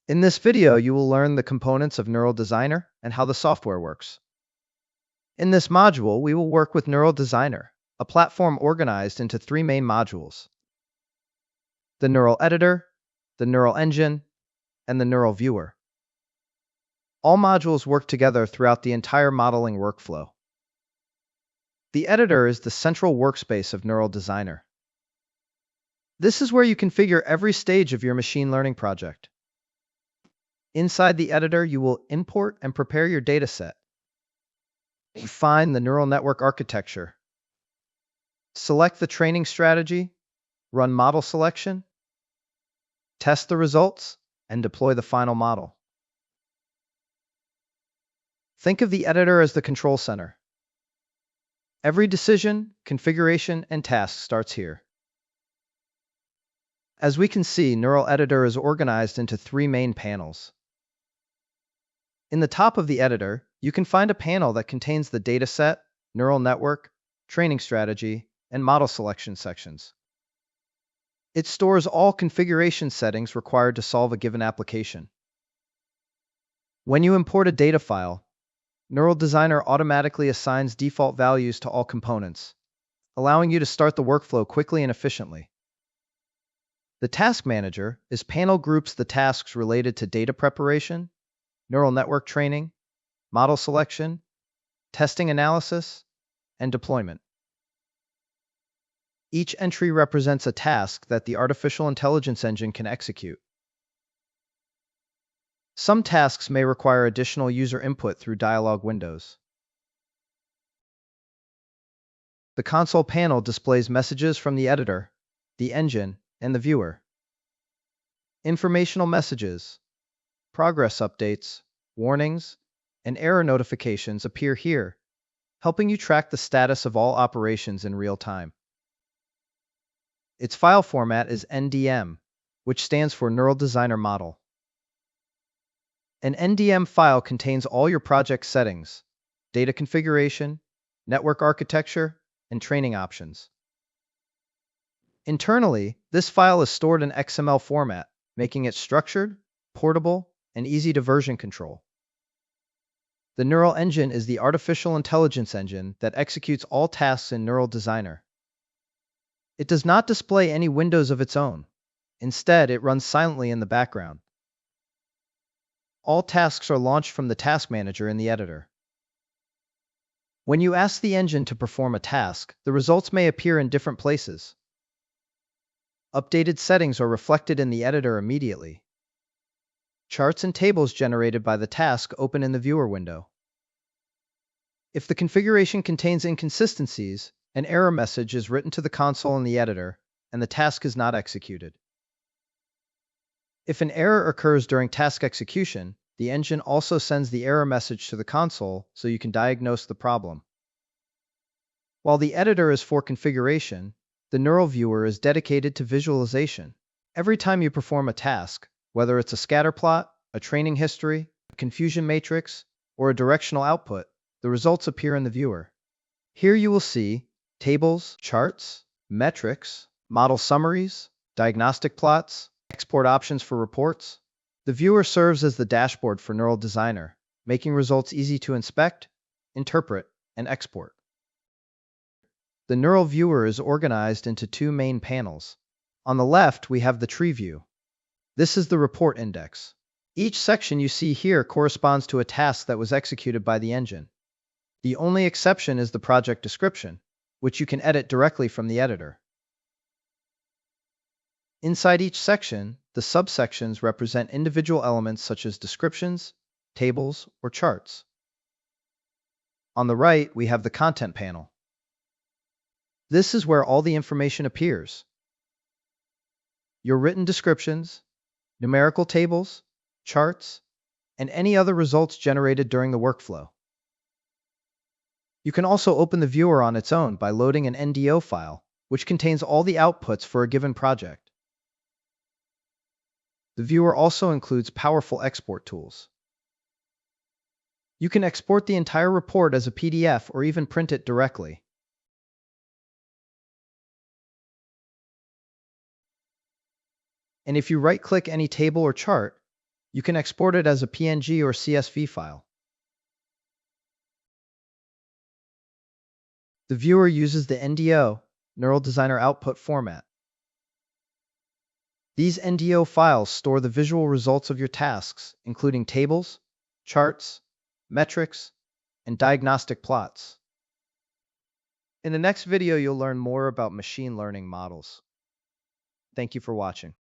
In this video, you will learn the components of Neural Designer and how the software works. In this module, we will work with Neural Designer, a platform organized into three main modules: the Neural Editor, the Neural Engine, and the Neural Viewer. All modules work together throughout the entire modeling workflow. The editor is the central workspace of Neural Designer. This is where you configure every stage of your machine learning project. Inside the editor, you will import and prepare your dataset, define the neural network architecture, select the training strategy, run model selection, test the results, and deploy the final model. Think of the editor as the control center. Every decision, configuration, and task starts here. As we can see, Neural Editor is organized into three main panels. In the top of the editor, you can find a panel that contains the dataset, neural network, training strategy, and model selection sections. It stores all configuration settings required to solve a given application. When you import a data file, Neural Designer automatically assigns default values to all components, allowing you to start the workflow quickly and efficiently. The Task Manager is panel groups the tasks related to data preparation, neural network training, model selection, testing analysis, and deployment. Each entry represents a task that the artificial intelligence engine can execute. Some tasks may require additional user input through dialog windows. The console panel displays messages from the editor, the engine, and the viewer. Informational messages, progress updates, warnings, and error notifications appear here, helping you track the status of all operations in real time. Its file format is NDM, which stands for Neural Designer Model. An NDM file contains all your project settings, data configuration, network architecture, and training options. Internally, this file is stored in XML format, making it structured, portable, and easy to version control. The Neural Engine is the artificial intelligence engine that executes all tasks in Neural Designer. It does not display any windows of its own. Instead, it runs silently in the background. All tasks are launched from the Task Manager in the editor. When you ask the engine to perform a task, the results may appear in different places. Updated settings are reflected in the editor immediately. Charts and tables generated by the task open in the viewer window. If the configuration contains inconsistencies, an error message is written to the console in the editor, and the task is not executed. If an error occurs during task execution, the engine also sends the error message to the console so you can diagnose the problem. While the editor is for configuration, the Neural Viewer is dedicated to visualization. Every time you perform a task, whether it's a scatter plot, a training history, a confusion matrix, or a directional output, the results appear in the viewer. Here you will see tables, charts, metrics, model summaries, diagnostic plots, export options for reports. The viewer serves as the dashboard for Neural Designer, making results easy to inspect, interpret, and export. The Neural Viewer is organized into two main panels. On the left, we have the tree view. This is the report index. Each section you see here corresponds to a task that was executed by the engine. The only exception is the project description, which you can edit directly from the editor. Inside each section, the subsections represent individual elements such as descriptions, tables, or charts. On the right, we have the content panel. This is where all the information appears. Your written descriptions, numerical tables, charts, and any other results generated during the workflow. You can also open the viewer on its own by loading an NDO file, which contains all the outputs for a given project. The viewer also includes powerful export tools. You can export the entire report as a PDF or even print it directly. And if you right-click any table or chart, You can export it as a PNG or CSV file. The viewer uses the NDO, Neural Designer Output format. These NDO files store the visual results of your tasks, including tables, charts, metrics, and diagnostic plots. In the next video, you'll learn more about machine learning models. Thank you for watching.